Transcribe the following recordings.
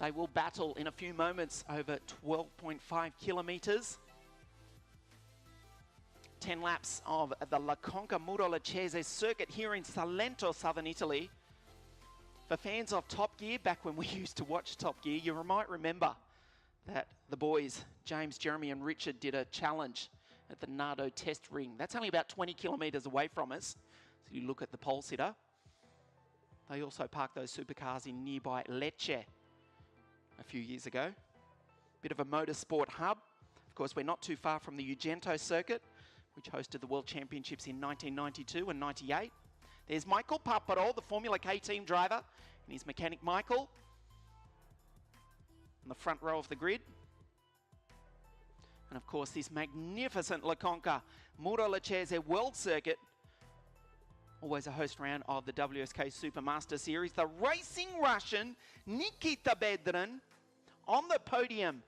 They will battle in a few moments over 12.5 kilometres. 10 laps of the La Conca Muro Lucchese circuit here in Salento, southern Italy. For fans of Top Gear, back when we used to watch Top Gear, you might remember that the boys, James, Jeremy and Richard, did a challenge at the Nardo test ring. That's only about 20 kilometres away from us. So you look at the pole sitter. They also parked those supercars in nearby Lecce a few years ago. Bit of a motorsport hub. Of course, we're not too far from the Ugento circuit, which hosted the World Championships in 1992 and 98. There's Michael Paparo, the Formula K team driver, and his mechanic Michael on the front row of the grid. And of course, this magnificent La Conca Muro Lucchese World Circuit, always a host round of the Wsk Supermaster Series. The racing Russian Nikita Bedrin on the podium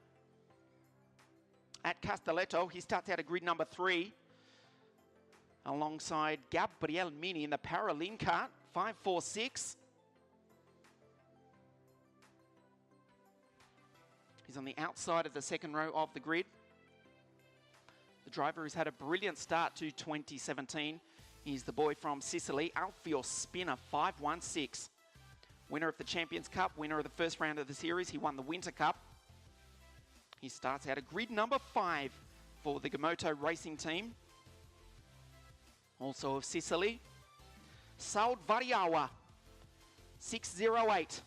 at Castelletto. He starts out at grid number 3 alongside Gabriel Mini in the Paralin kart, 546. He's on the outside of the second row of the grid. The driver has had a brilliant start to 2017. He's the boy from Sicily, Alfio Spinner, 516. Winner of the Champions Cup, winner of the first round of the series. He won the Winter Cup. He starts out at grid number 5 for the Gamoto racing team. Also of Sicily, Saud Variawa, 608.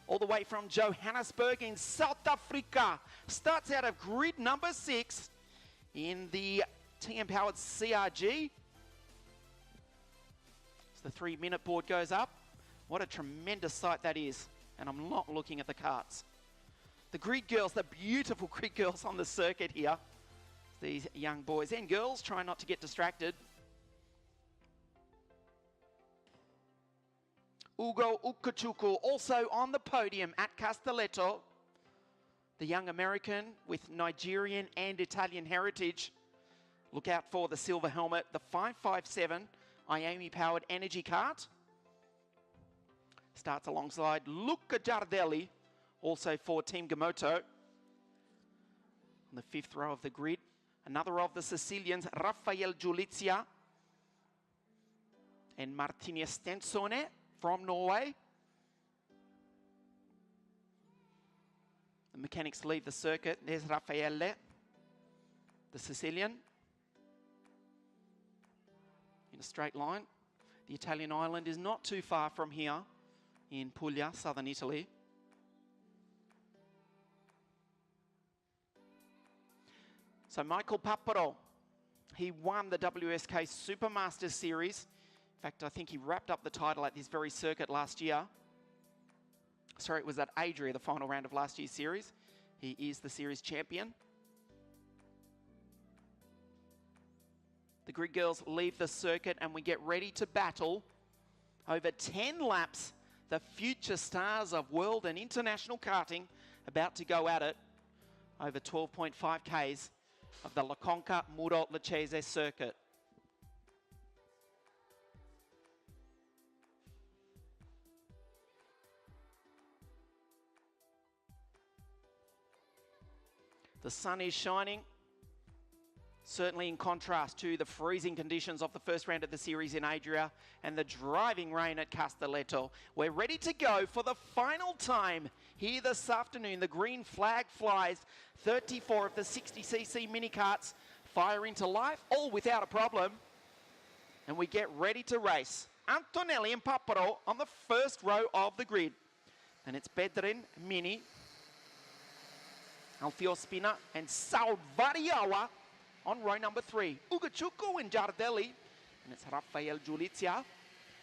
All the way from Johannesburg in South Africa. Starts out of grid number 6 in the TM-powered CRG. As the 3-minute board goes up, what a tremendous sight that is. And I'm not looking at the carts. The grid girls, the beautiful grid girls on the circuit here. These young boys and girls try not to get distracted. Ugo Ukachukwu also on the podium at Castelletto. The young American with Nigerian and Italian heritage. Look out for the silver helmet, the 557 IAME-powered energy kart. Starts alongside Luca Giardelli, also for Team Gamoto. On the 5th row of the grid, another of the Sicilians, Raffaele Giulizia and Martini Stensone from Norway. The mechanics leave the circuit. There's Raffaele, the Sicilian, in a straight line. The Italian island is not too far from here in Puglia, southern Italy. So Michael Paparo, he won the WSK Supermaster Series. In fact, I think he wrapped up the title at this very circuit last year. Sorry, it was at Adria, the final round of last year's series. He is the series champion. The grid girls leave the circuit and we get ready to battle over 10 laps. The future stars of world and international karting about to go at it over 12.5 Ks of the La Conca Muro Lucchese circuit. The sun is shining, certainly in contrast to the freezing conditions of the first round of the series in Adria and the driving rain at Castelletto. We're ready to go for the final time here this afternoon. The green flag flies. 34 of the 60cc mini karts fire into life, all without a problem. And we get ready to race. Antonelli and Paparo on the first row of the grid. And it's Bedrin, Mini, Alfio Spina and Saud Variawa on row number 3. Ugachukwu and Giardelli, and it's Raffaele Giulizia,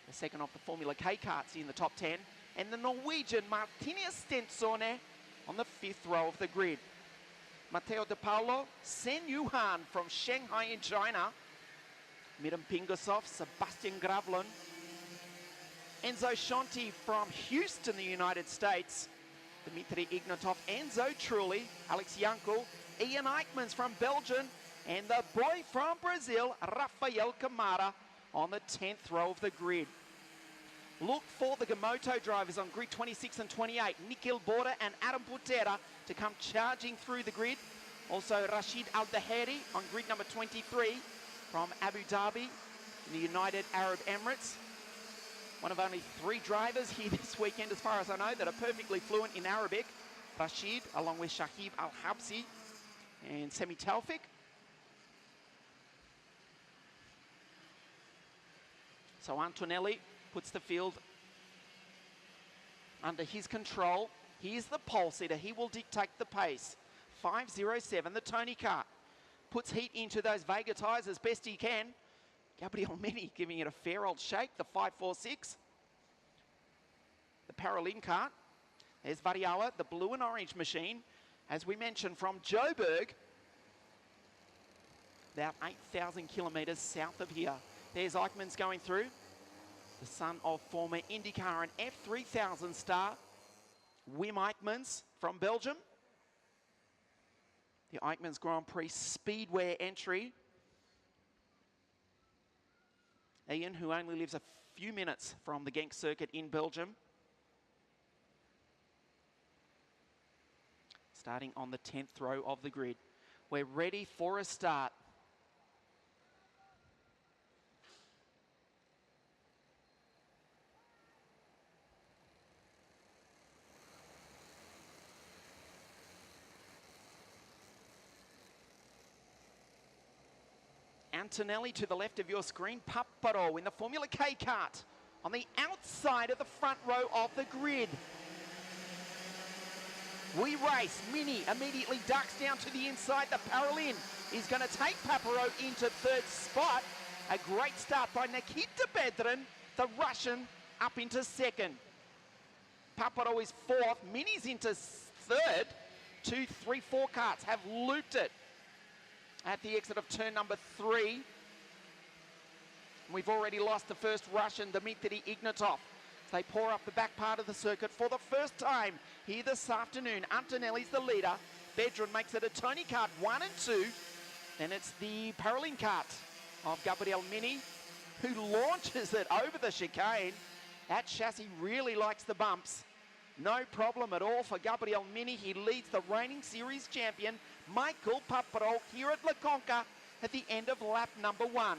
the second of the Formula K karts in the top 10, and the Norwegian Martini Stensone on the 5th row of the grid. Matteo De Paolo, Sen Yuhan from Shanghai in China, Miran Pingasov, Sebastian Gravlin, Enzo Shanti from Houston, the United States, Dmitry Ignatov, Enzo Trulli, Alex Yankel, Ian Eichmans from Belgium, and the boy from Brazil, Rafael Camara, on the 10th row of the grid. Look for the Gamoto drivers on grid 26 and 28. Nikhil Borda and Adam Putera to come charging through the grid. Also Rashid Al-Daheri on grid number 23 from Abu Dhabi in the United Arab Emirates. One of only 3 drivers here this weekend, as far as I know, that are perfectly fluent in Arabic. Rashid, along with Shahib Al-Habsi and Semi Taufik. So Antonelli puts the field under his control. Here's the pole sitter. He will dictate the pace. 5.07, the Tony kart. Puts heat into those Vega tyres as best he can. Gabriel Mini giving it a fair old shake, the 5.46. The Paralin kart. There's Variawa, the blue and orange machine. As we mentioned, from Joburg, about 8,000 kilometres south of here. There's Eichmann's going through. The son of former IndyCar and F3000 star Wim Eichmans from Belgium. The Eichmans Grand Prix Speedway entry. Ian, who only lives a few minutes from the Genk circuit in Belgium. Starting on the 10th row of the grid. We're ready for a start. Antonelli to the left of your screen, Papparo in the Formula K kart on the outside of the front row of the grid. We race. Mini immediately ducks down to the inside. The Paralin is going to take Papparo into 3rd spot. A great start by Nikita Bedrin, the Russian, up into 2nd. Papparo is 4th. Mini's into 3rd. 2, 3, 4 karts have looped it at the exit of turn number 3. We've already lost the first Russian, Dmitry Ignatov. They pour up the back part of the circuit for the first time here this afternoon. Antonelli's the leader. Bedrin makes it a Tony kart 1 and 2. Then it's the Paralin kart of Gabriel Mini, who launches it over the chicane. That chassis really likes the bumps. No problem at all for Gabriel Mini. He leads the reigning series champion, Michael Papparo, here at La Conca at the end of lap number 1.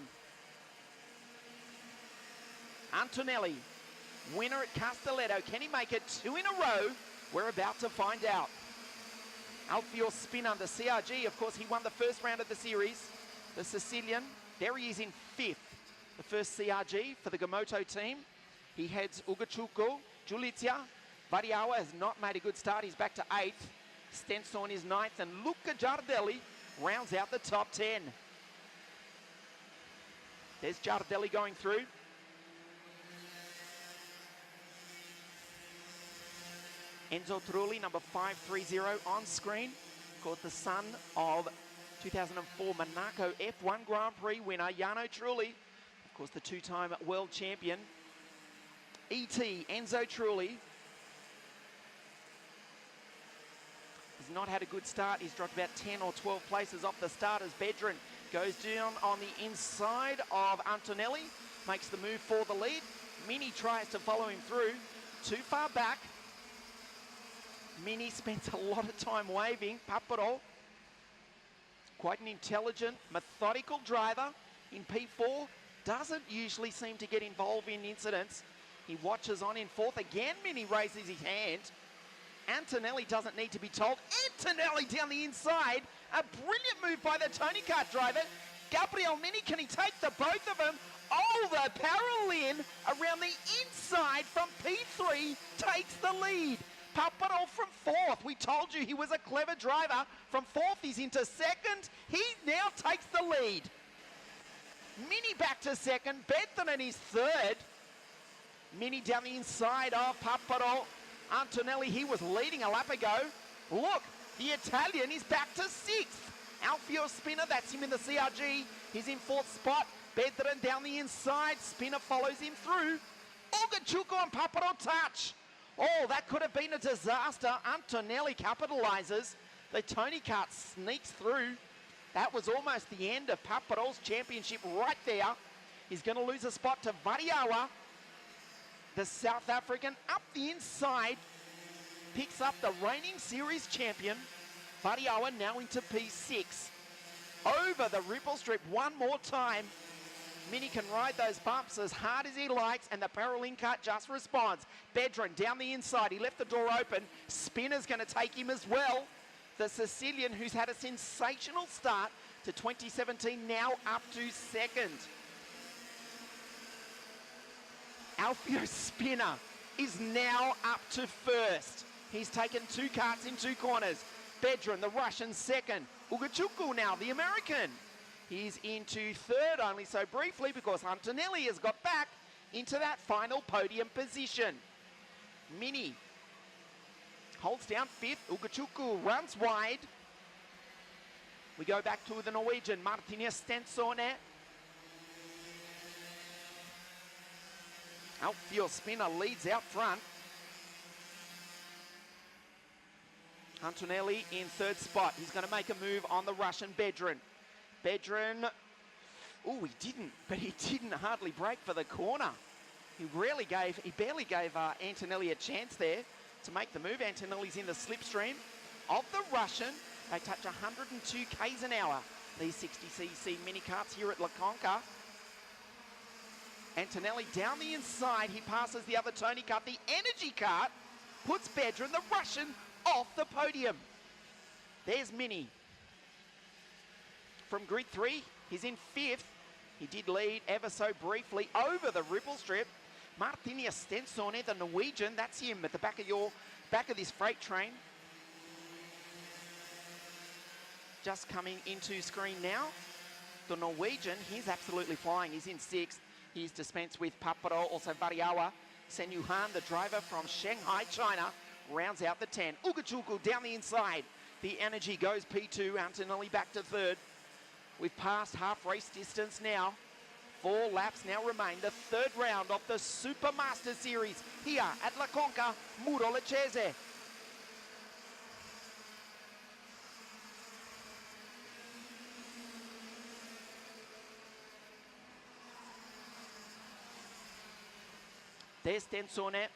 Antonelli, winner at Castelletto. Can he make it 2 in a row? We're about to find out. Alfio Spinner, the CRG, of course, he won the first round of the series. The Sicilian, there he is in 5th. The first CRG for the Gamoto team. He heads Ugachuco, Giulizia. Variawa has not made a good start. He's back to 8th. Stenson is 9th, and Luca Giardelli rounds out the top 10. There's Giardelli going through. Enzo Trulli, number 530 on screen. Of course, the son of 2004 Monaco F1 Grand Prix winner, Jarno Trulli. Of course, the 2-time world champion. Enzo Trulli. He's not had a good start. He's dropped about 10 or 12 places off the start as Bedrin goes down on the inside of Antonelli. Makes the move for the lead. Mini tries to follow him through. Too far back. Mini spends a lot of time waving. Papparo, quite an intelligent, methodical driver in P4. Doesn't usually seem to get involved in incidents. He watches on in 4th. Again, Mini raises his hand. Antonelli doesn't need to be told. Antonelli down the inside. A brilliant move by the Tony kart driver. Gabriel Mini, can he take the both of them? Oh, the Paralin around the inside from P3 takes the lead. Papparo from 4th. We told you he was a clever driver. From 4th, he's into 2nd. He now takes the lead. Mini back to 2nd. Bedrin is 3rd. Mini down the inside of Papparo. Antonelli, he was leading a lap ago. Look, the Italian is back to 6th. Alfio Spinner, that's him in the CRG. He's in 4th spot. Bedrin down the inside. Spinner follows him through. Ugachuco and Papparo touch. Oh, that could have been a disaster. Antonelli capitalizes. The Tony kart sneaks through. That was almost the end of Papparo's championship right there. He's going to lose a spot to Variawa. the South African up the inside, picks up the reigning series champion. Variawa now into P6. Over the ripple strip one more time. Mini can ride those bumps as hard as he likes, and the Paralin cut just responds. Bedron down the inside, he left the door open. Spinner's going to take him as well. The Sicilian, who's had a sensational start to 2017, now up to second. Alfio Spinner is now up to first. He's taken 2 carts in 2 corners. Bedron, the Russian, second. Ugochukwu now, the American. He's into third only so briefly because Antonelli has got back into that final podium position. Mini holds down 5th. Ugochukwu runs wide. We go back to the Norwegian, Martinez Stensone. Alfio Spinner leads out front. Antonelli in 3rd spot. He's going to make a move on the Russian Bedron. Bedron, oh, he didn't hardly break for the corner. He barely gave Antonelli a chance there to make the move. Antonelli's in the slipstream of the Russian. They touch 102 k's an hour, these 60cc mini carts here at La Conca. Antonelli down the inside, he passes the other Tony cart. The energy cart puts Bedron, the Russian, off the podium. There's Mini. From grid 3, he's in 5th. He did lead ever so briefly over the ripple strip. Martinez Stensone, the Norwegian, that's him at the back of this freight train. Just coming into screen now. The Norwegian, he's absolutely flying. He's in 6th. He's dispensed with Paparo, also Variawa. Sen Yuhan, the driver from Shanghai, China, rounds out the 10. Ugochukwu down the inside. The energy goes P2. Antonelli back to 3rd. We've passed half race distance now. 4 laps now remain. The 3rd round of the Supermaster Series here at La Conca, Muro Lecese. There's Stensone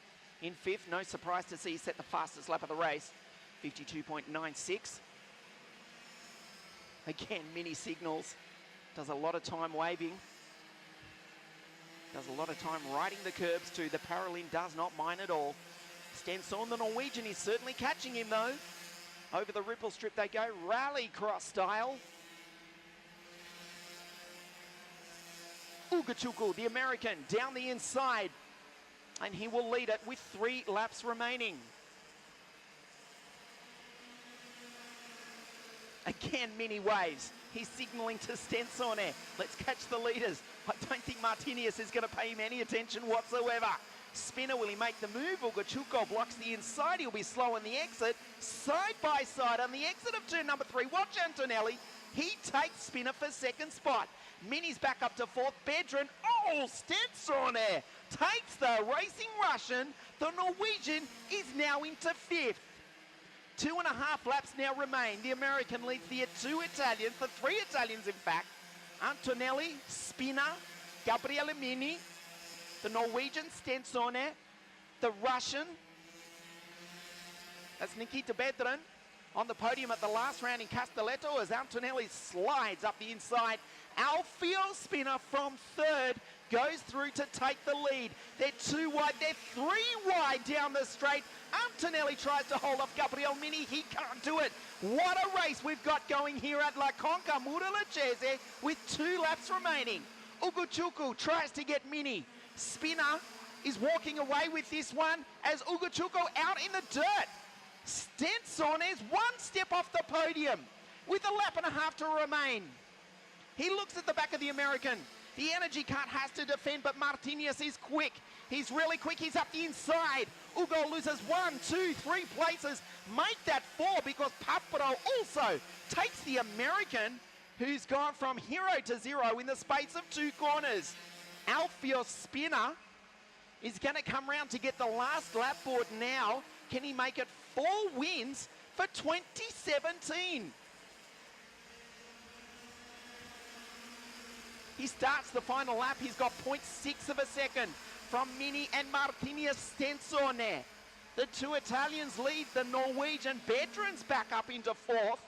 in 5th. No surprise to see he set the fastest lap of the race, 52.96. Again, Mini signals. Does a lot of time waving. Does a lot of time riding the curbs too. The Paralin does not mind at all. Stensone, the Norwegian, is certainly catching him though. Over the ripple strip they go, rally cross style. Ugochukwu, the American, down the inside. And he will lead it with 3 laps remaining. Again, Mini waves. He's signalling to Stensone. Let's catch the leaders. I don't think Martinez is going to pay him any attention whatsoever. Spinner, will he make the move? Ugochukwu blocks the inside. He'll be slow on the exit. Side by side on the exit of turn number 3. Watch Antonelli. He takes Spinner for 2nd spot. Mini's back up to 4th. Bedron. Oh, Stensone takes the racing Russian. The Norwegian is now into 5th. 2.5 laps now remain. The American leads the 2 Italians, the 3 Italians in fact. Antonelli, Spinner, Gabriele Mini, the Norwegian Stensone, the Russian, that's Nikita Bedron, on the podium at the last round in Castelletto as Antonelli slides up the inside. Alfio Spinner from 3rd goes through to take the lead. They're 2 wide, they're 3 wide down the straight. Antonelli tries to hold off Gabriele Mini, he can't do it. What a race we've got going here at La Conca, Muro Lecese, with 2 laps remaining. Ugochukwu tries to get Mini. Spinner is walking away with this one as Ugochukwu out in the dirt. Stensone is 1 step off the podium with 1.5 laps to remain. He looks at the back of the American. The energy cart has to defend, but Martinez is quick. He's really quick. He's up the inside. Ugo loses 1, 2, 3 places. Make that 4 because Paparo also takes the American, who's gone from hero to 0 in the space of 2 corners. Alfio Spinner is going to come round to get the last lap board now. Can he make it 4 wins for 2017? He starts the final lap. He's got 0.6 of a second. from Mini and Martini Stensone. The two Italians lead the Norwegian veterans back up into fourth.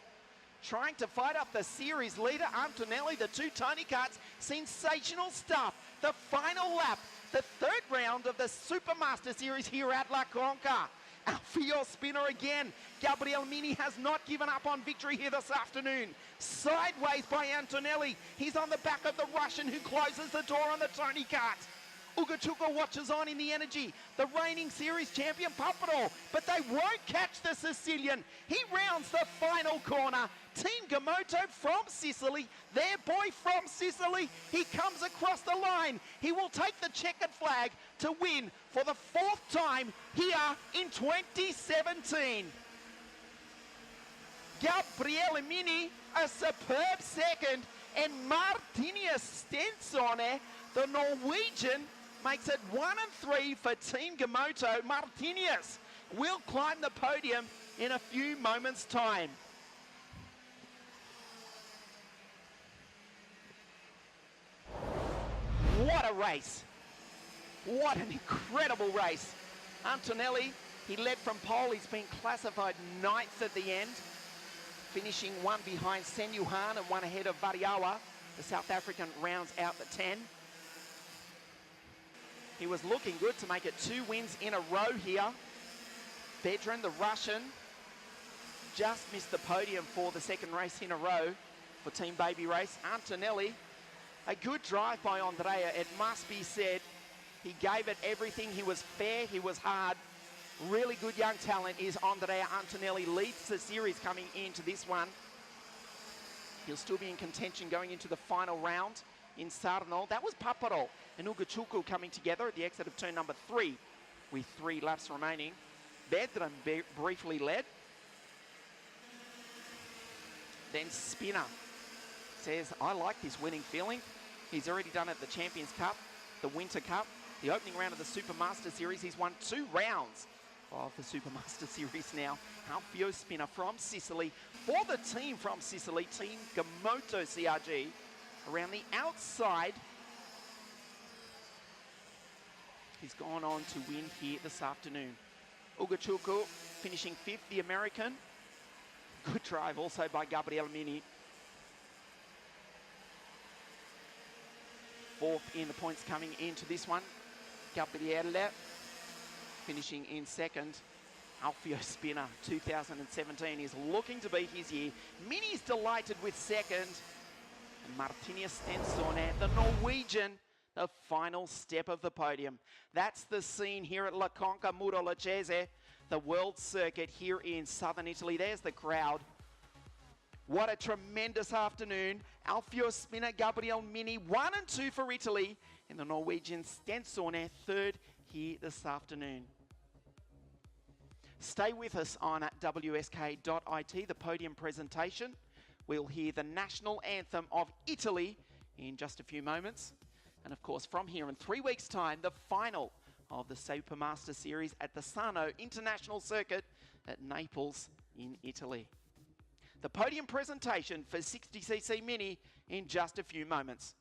Trying to fight up the series leader, Antonelli, the two Tony Karts. Sensational stuff. The final lap, the third round of the Supermaster series here at La Conca. Alfio Spinner again. Gabriel Mini has not given up on victory here this afternoon. Sideways by Antonelli. He's on the back of the Russian who closes the door on the Tony Kart. Ugachuka watches on in the energy. The reigning series champion Papadol, but they won't catch the Sicilian. He rounds the final corner. Team Gamoto from Sicily, their boy from Sicily, he comes across the line. He will take the checkered flag to win for the fourth time here in 2017. Gabriele Mini, a superb second, and Martinius Stensone, the Norwegian, makes it 1-3 for Team Gamoto. Martinius will climb the podium in a few moments' time. What a race. What an incredible race. Antonelli, he led from pole. He's been classified ninth at the end, finishing one behind Senyuhan and one ahead of Variawa. The South African rounds out the 10. He was looking good to make it 2 wins in a row here. Bedran, the Russian, just missed the podium for the second race in a row for Team Baby Race. Antonelli, a good drive by Andrea, it must be said. He gave it everything. He was fair, he was hard. Really good young talent is Andrea Antonelli. Leads the series coming into this one. He'll still be in contention going into the final round in Sarno. That was Papadol and Ugachuku coming together at the exit of turn number 3 with 3 laps remaining. Bedran briefly led. Then Spinner says, I like this winning feeling. He's already done it at the Champions Cup, the Winter Cup, the opening round of the Supermaster Series. He's won 2 rounds of the Supermaster Series now. Alfio Spinner from Sicily for the team from Sicily, Team Gamoto CRG. Around the outside, he's gone on to win here this afternoon. Ugachuku finishing 5th, the American. Good drive also by Gabriel Mini. 4th in the points coming into this one. Gabriele finishing in 2nd. Alfio Spinner, 2017, is looking to be his year. Mini's delighted with 2nd. And Martinius Stensone, the Norwegian, the final step of the podium. That's the scene here at La Conca Muro Lucchese, the World Circuit here in southern Italy. There's the crowd. What a tremendous afternoon. Alfio Spinner, Gabriel Mini, 1 and 2 for Italy. And the Norwegian Stensone, 3rd here this afternoon. Stay with us on wsk.it, the podium presentation. We'll hear the national anthem of Italy in just a few moments. And of course, from here in 3 weeks' time, the final of the Supermaster Series at the Sarno International Circuit at Naples in Italy. The podium presentation for 60cc Mini in just a few moments.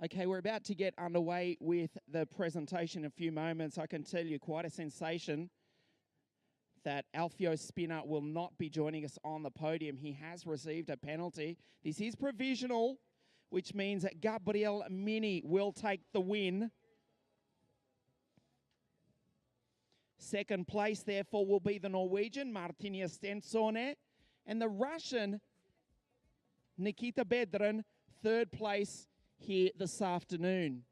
Okay, we're about to get underway with the presentation in a few moments. I can tell you quite a sensation that Alfio Spinner will not be joining us on the podium. He has received a penalty. This is provisional, which means that Gabriel Mini will take the win. Second place, therefore, will be the Norwegian Martina Stensone and the Russian Nikita Bedran, third place here this afternoon.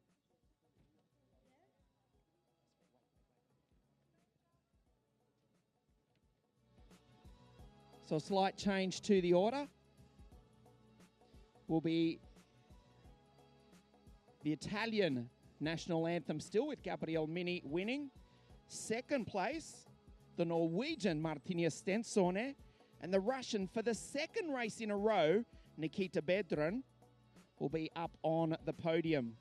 So a slight change to the order will be the Italian national anthem still with Gabriel Mini winning. Second place, the Norwegian Martina Stensone, and the Russian for the second race in a row, Nikita Bedran, will be up on the podium.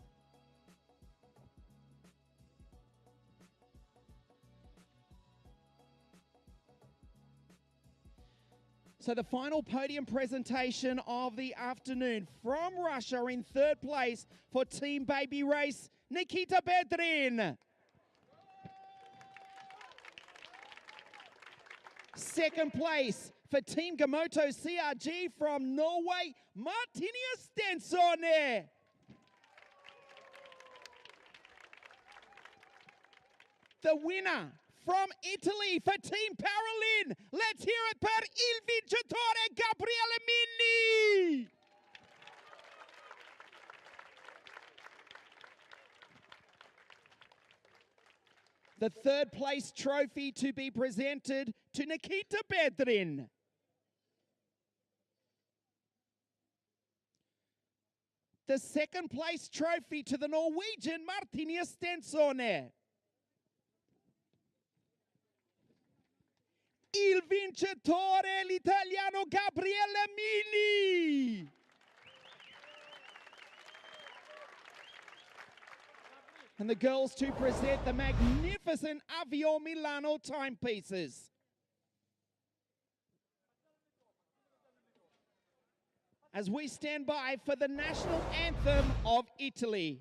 So the final podium presentation of the afternoon from Russia in third place for Team Baby Race, Nikita Bedran. Second place for Team Gamoto CRG from Norway, Martina Stensone. The winner from Italy for Team Paralin, let's hear it per il vincitore Gabriele Mini. The third place trophy to be presented to Nikita Bedran. The second place trophy to the Norwegian Martina Stensone. Il vincitore, l'italiano Gabriele Mini. And the girls to present the magnificent Avio Milano timepieces. As we stand by for the national anthem of Italy.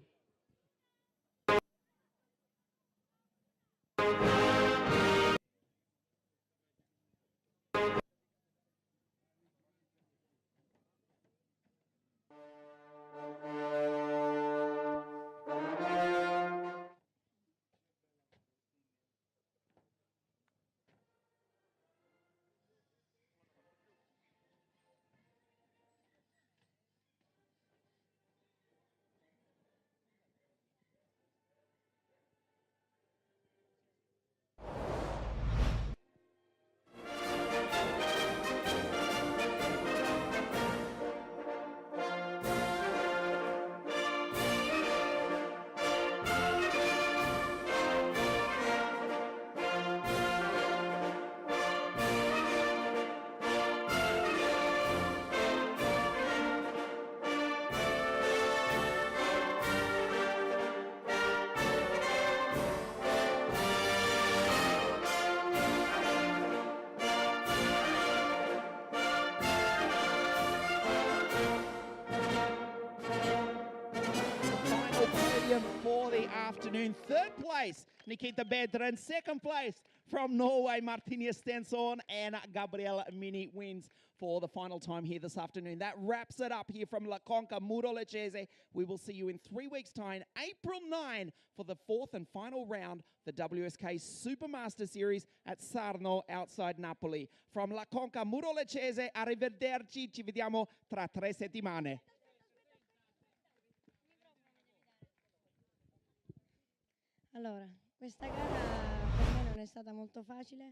For the afternoon. Third place, Nikita Bedran. Second place from Norway, Martina Stensone, and Gabriel Mini wins for the final time here this afternoon. That wraps it up here from La Conca Muro Lecese. We will see you in 3 weeks' time, April 9, for the fourth and final round, the Wsk Supermaster Series at Sarno outside Napoli. From La Conca Muro Lecese, arrivederci, ci vediamo tra 3 settimane. Allora, questa gara per me non è stata molto facile.